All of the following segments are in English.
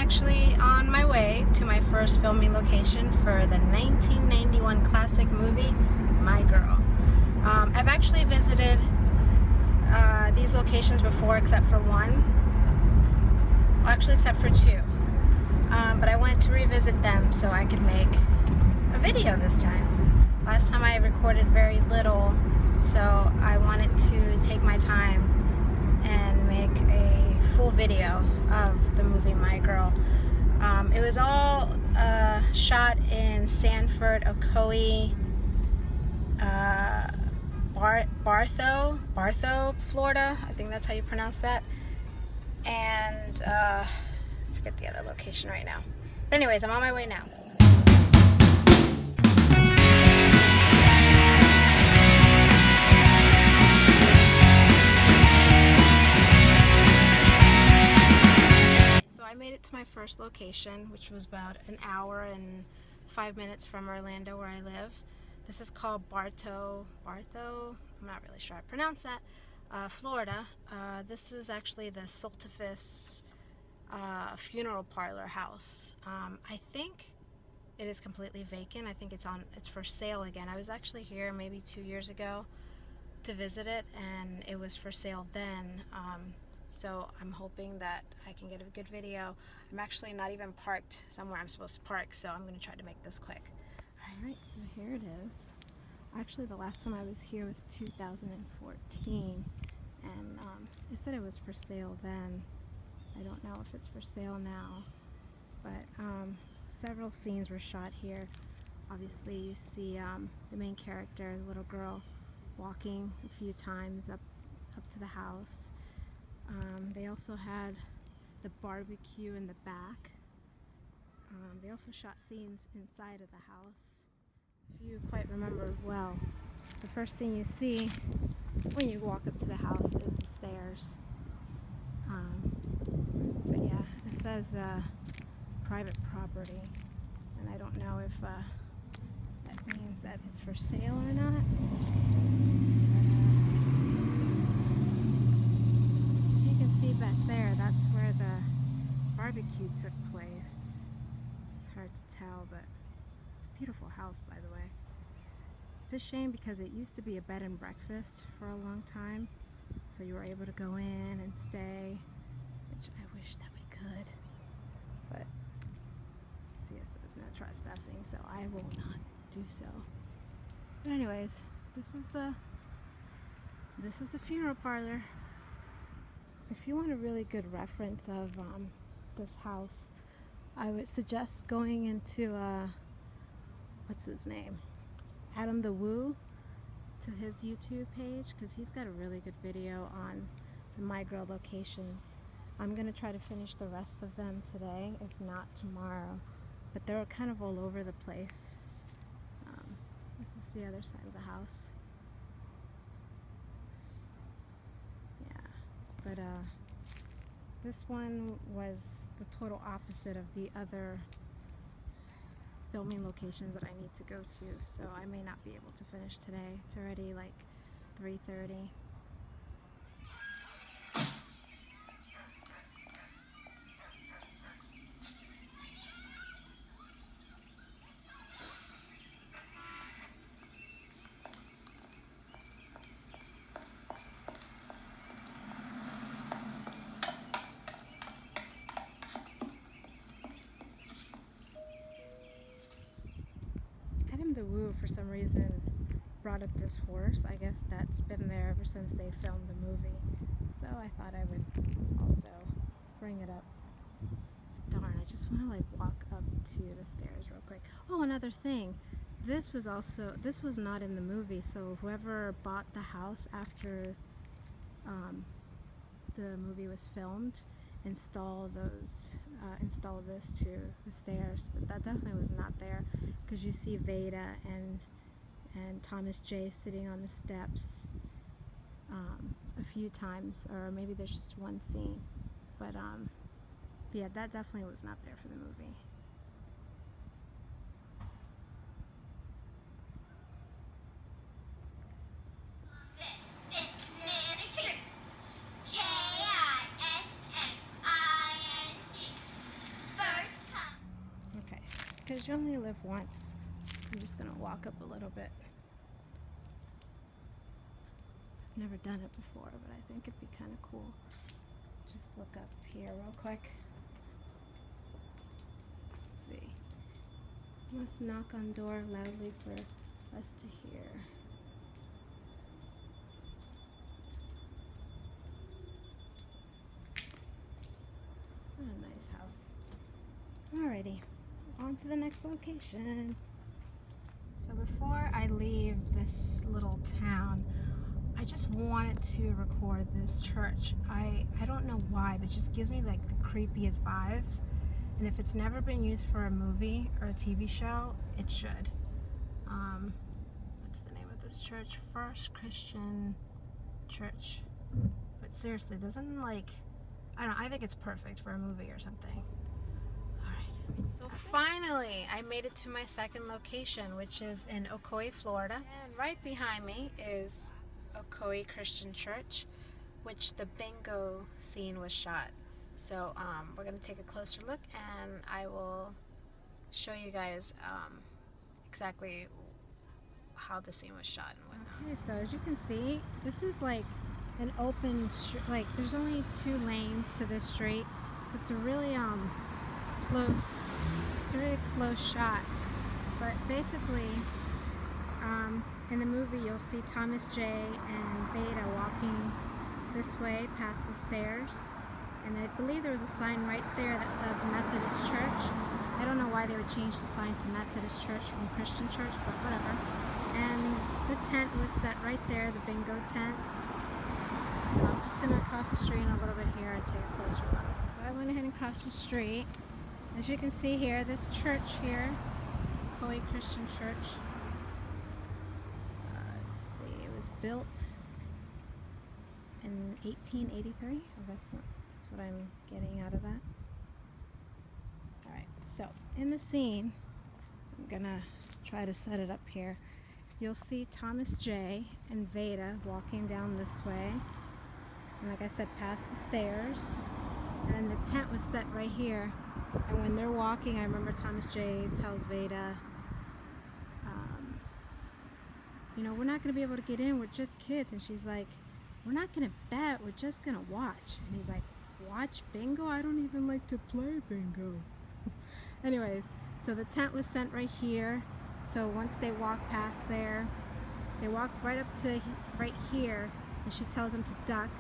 actually on my way to my first filming location for the 1991 classic movie, My Girl. I've actually visited these locations before except for one. Well, actually except for two. But I wanted to revisit them so I could make a video this time. Last time I recorded very little, so I wanted to take my time and make a full video of the movie My Girl. It was all shot in Sanford, Ocoee, Bartow, Florida. I think that's how you pronounce that. And I forget the other location right now. But anyways, I'm on my way now. So I made it to my first location, which was about an hour and 5 minutes from Orlando, where I live. This is called Bartow, I'm not really sure how to pronounce that, Florida. This is actually the Solstice funeral parlor house. I think it is completely vacant. I think it's for sale again. I was actually here maybe 2 years ago to visit it, and it was for sale then. So I'm hoping that I can get a good video. I'm actually not even parked somewhere I'm supposed to park, so I'm going to try to make this quick. Alright, so here it is. Actually, the last time I was here was 2014, and it said it was for sale then. I don't know if it's for sale now, but several scenes were shot here. Obviously, you see the main character, the little girl, walking a few times up to the house. They also had the barbecue in the back. They also shot scenes inside of the house. If you quite remember well, the first thing you see when you walk up to the house is the stairs. But yeah, it says private property, and I don't know if that means that it's for sale or not. But, you can see back there, that's where the barbecue took place. It's hard to tell, but it's a beautiful house, by the way. It's a shame because it used to be a bed and breakfast for a long time, so you were able to go in and stay, which I wish that we could, but see, it says no trespassing, so I will not do so. But anyways, this is the funeral parlor. If you want a really good reference of this house, I would suggest going into what's his name, Adam the Woo, to his YouTube page, because he's got a really good video on the My Girl locations. I'm going to try to finish the rest of them today, if not tomorrow, but they're kind of all over the place. This is the other side of the house. Yeah, but this one was the total opposite of the other filming locations that I need to go to, so I may not be able to finish today. It's already like 3:30. Adam the Woo, for some reason, brought up this horse. I guess that's been there ever since they filmed the movie. So I thought I would also bring it up. Darn, I just want to like walk up to the stairs real quick. Oh, another thing. This was not in the movie, so whoever bought the house after the movie was filmed install this to the stairs, but that definitely was not there, because you see Veda and Thomas J sitting on the steps a few times, or maybe there's just one scene, but yeah, that definitely was not there for the movie. you only live once. I'm just gonna walk up a little bit. I've never done it before, but I think it'd be kind of cool. Just look up here real quick. Let's see. Must knock on door loudly for us to hear. What a nice house. Alrighty, on to the next location. So before I leave this little town, I just wanted to record this church. I don't know why, but it just gives me like the creepiest vibes. And if it's never been used for a movie or a TV show, it should. What's the name of this church? First Christian Church. But seriously, doesn't like, I don't know, I think it's perfect for a movie or something. Alright, so finally I made it to my second location, which is in Ocoee, Florida. And right behind me is Ocoee Christian Church, which the bingo scene was shot. So we're gonna take a closer look, and I will show you guys exactly how the scene was shot and whatnot. Okay, so as you can see, this is like an open like there's only 2 lanes to this street, so it's a really close shot. But basically, in the movie you'll see Thomas J and Beta walking this way past the stairs, and I believe there was a sign right there that says Methodist Church. I don't know why they would change the sign to Methodist Church from Christian Church, but whatever. And the tent was set right there, the bingo tent. So I'm just gonna cross the street in a little bit here and take a closer look. So I went ahead and crossed the street. As you can see here, this church here, Ocoee Christian Church. Let's see, it was built in 1883. Oh, that's what I'm getting out of that. Alright, so in the scene, I'm gonna try to set it up here. You'll see Thomas J and Veda walking down this way. And like I said, past the stairs. And the tent was set right here. And when they're walking, I remember Thomas J tells Veda, you know, we're not going to be able to get in, we're just kids. And she's like, we're not going to bet, we're just going to watch. And he's like, watch bingo? I don't even like to play bingo. Anyways, so the tent was set right here. So once they walk past there, they walk right up to right here, and she tells them to duck,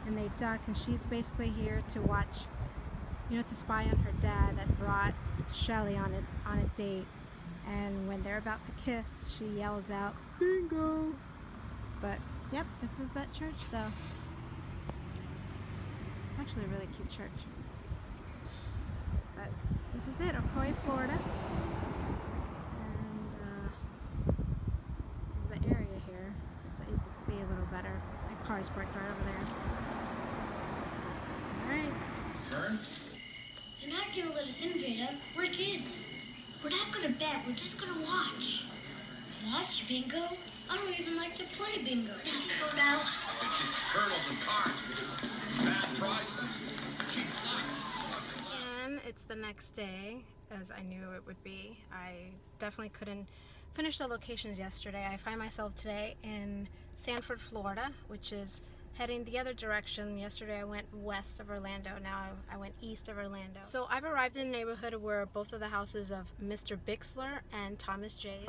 and they duck, and she's basically here to watch, you know, to spy on her dad that brought Shelly on a date. And when they're about to kiss, she yells out, bingo! But yep, this is that church though. It's actually a really cute church. But this is it, Ocoee, Florida. And this is the area here, just so you can see a little better. My car's parked right over there. Alright. Turn. They're not gonna let us in, Veda. We're kids. We're not gonna bet, we're just gonna watch. Watch bingo? I don't even like to play bingo. Go now. It's just turtles and cards. Bad prizes. Cheap And it's the next day, as I knew it would be. I definitely couldn't finish the locations yesterday. I find myself today in Sanford, Florida, which is heading the other direction. Yesterday I went west of Orlando, now I went east of Orlando. So I've arrived in the neighborhood where both of the houses of Mr. Bixler and Thomas J.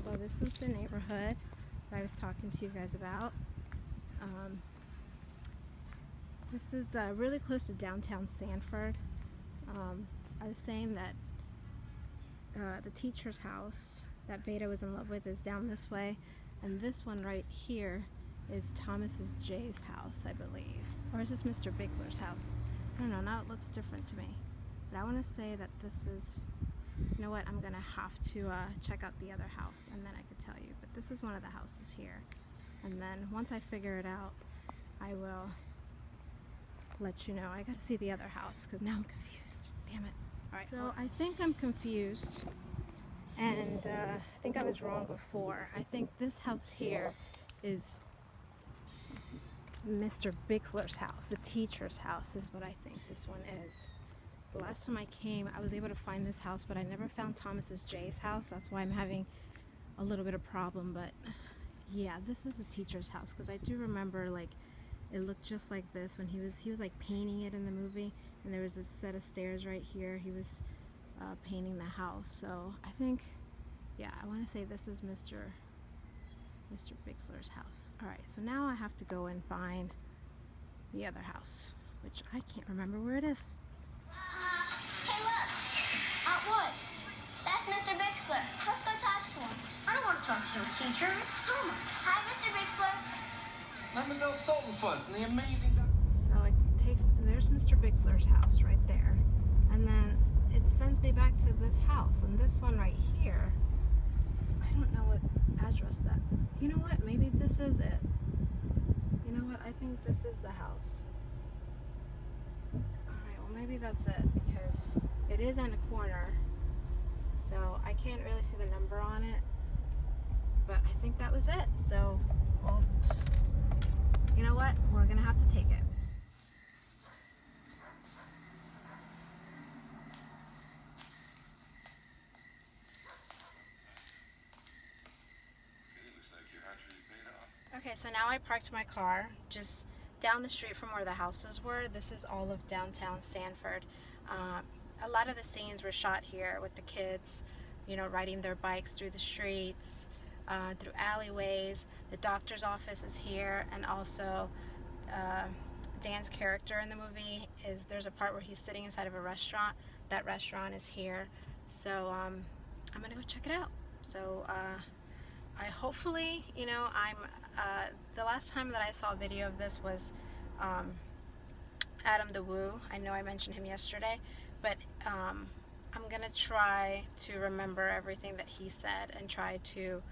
So this is the neighborhood that I was talking to you guys about. This is really close to downtown Sanford. I was saying that the teacher's house that Beta was in love with is down this way, and this one right here is Thomas's J's house, I believe. Or is this Mr. Bigler's house? I don't know, now it looks different to me. But I want to say that this is, you know what, I'm going to have to check out the other house and then I could tell you. But this is one of the houses here. And then once I figure it out, I will let you know. I got to see the other house because now I'm confused. Damn it. Alright, so I think I'm confused. And I think I was wrong before. I think this house here is Mr. Bixler's house, the teacher's house is what I think this one is. the last time I came, I was able to find this house, but I never found Thomas's J's house. That's why I'm having a little bit of problem. But yeah, this is a teacher's house, because I do remember like it looked just like this when he was like painting it in the movie, and there was a set of stairs right here. He was painting the house. So I think, yeah, I want to say this is Mr. Bixler's house. All right, so now I have to go and find the other house, which I can't remember where it is. Hey, look! What? That's Mr. Bixler. Let's go talk to him. I don't want to talk to no teacher. It's summer. Hi, Mr. Bixler. Mademoiselle Saltonfuss and the amazing... So it takes, there's Mr. Bixler's house right there, and then it sends me back to this house, and this one right here, I don't know what address that, you know what, maybe this is it. You know what, I think this is the house. Alright, well maybe that's it, because it is in a corner, so I can't really see the number on it, but I think that was it. So, oops. You know what, we're gonna have to take it. Okay, so now I parked my car just down the street from where the houses were. This is all of downtown Sanford. A lot of the scenes were shot here with the kids, you know, riding their bikes through the streets, through alleyways. The doctor's office is here, and also Dan's character in the movie there's a part where he's sitting inside of a restaurant. That restaurant is here. So I'm gonna go check it out. So I hopefully, you know, the last time that I saw a video of this was Adam the Woo. I know I mentioned him yesterday, but I'm gonna try to remember everything that he said and try to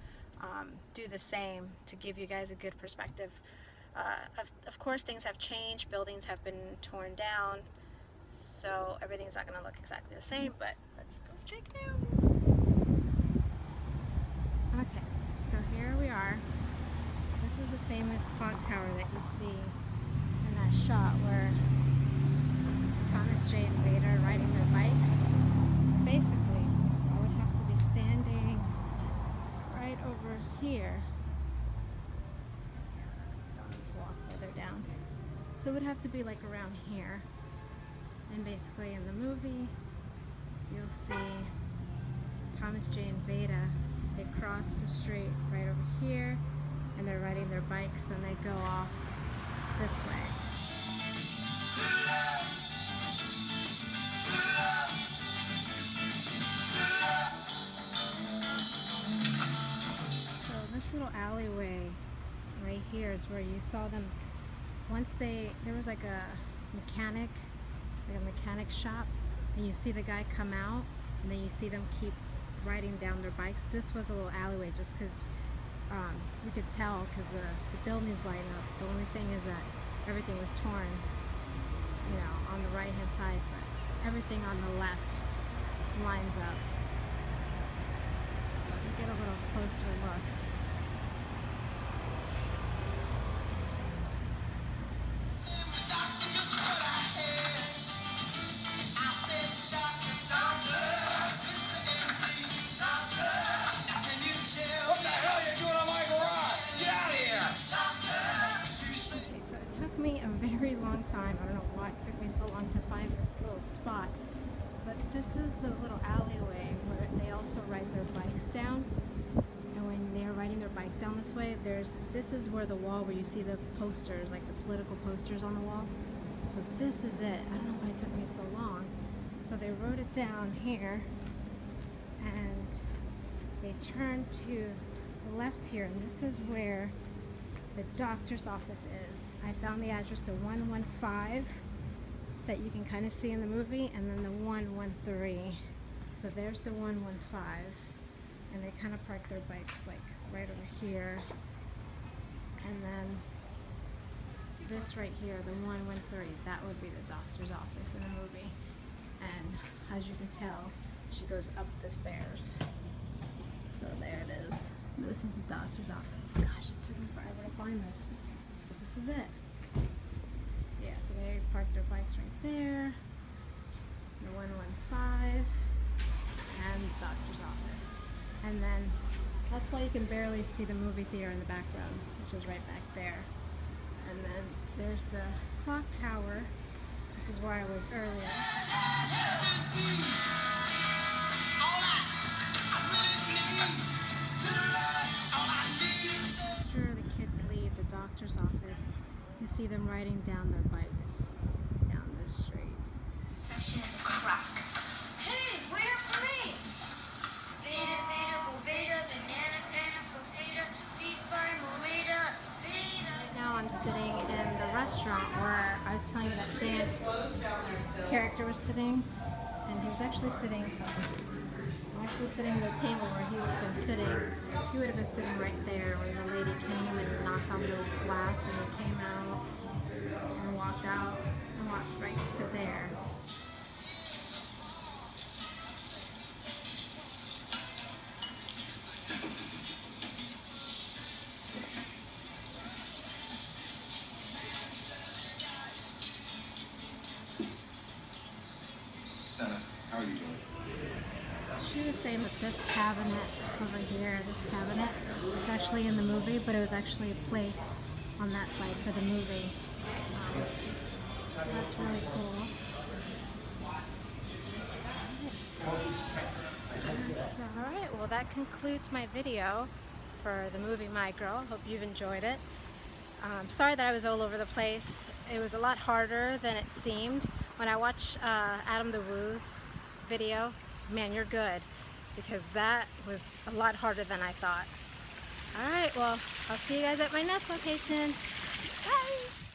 do the same to give you guys a good perspective. Of course, things have changed, buildings have been torn down, so everything's not gonna look exactly the same, but let's go check it out. Okay, so here we are. This is the famous clock tower that you see in that shot where Thomas J and Veda are riding their bikes. So basically, I would have to be standing right over here. Don't need to walk further down. So it would have to be like around here. And basically in the movie, you'll see Thomas J and Veda. They cross the street right over here, and they're riding their bikes, and they go off this way. So this little alleyway right here is where you saw them. There was like a mechanic shop, and you see the guy come out, and then you see them keep riding down their bikes. This was a little alleyway just because you could tell because the buildings line up. The only thing is that everything was torn, you know, on the right hand side, but everything on the left lines up. So let me get a little closer look. Me a very long time. I don't know why it took me so long to find this little spot, but this is the little alleyway where they also ride their bikes down, and when they're riding their bikes down this way, this is where the wall where you see the posters, like the political posters on the wall. So this is it. I don't know why it took me so long. So they wrote it down here, and they turned to the left here, and this is where the doctor's office is. I found the address, the 115 that you can kind of see in the movie, and then the 113. So there's the 115, and they kind of park their bikes like right over here. And then this right here, the 113, that would be the doctor's office in the movie. And as you can tell, she goes up the stairs. So there it is. This is the doctor's office. Gosh, it took me forever to find this. But this is it. Yeah, so they parked their bikes right there. The doctor's office. And then that's why you can barely see the movie theater in the background, which is right back there. And then there's the clock tower. This is where I was earlier. After the kids leave the doctor's office, you see them riding down their bikes down this street. Fresh as a crack. Hey, wait up for me! Beta, beta, bo beta, banana, fana, for beta, fee, fi, mo, beta, beta. Right now I'm sitting in the restaurant where I was telling you that Dan character was sitting, and he was actually sitting at the table where he would have been sitting. He would have been sitting right there when the lady came and knocked on the glass, and he came out and walked out and walked right to there. Sept, how are you doing? She was saying that this cabinet over here, this cabinet, was actually in the movie, but it was actually placed on that side for the movie. That's really cool. So, alright, well that concludes my video for the movie My Girl. Hope you've enjoyed it. Sorry that I was all over the place. It was a lot harder than it seemed. When I watched Adam the Woo's video, man, you're good, because that was a lot harder than I thought. Alright, well, I'll see you guys at my next location. Bye!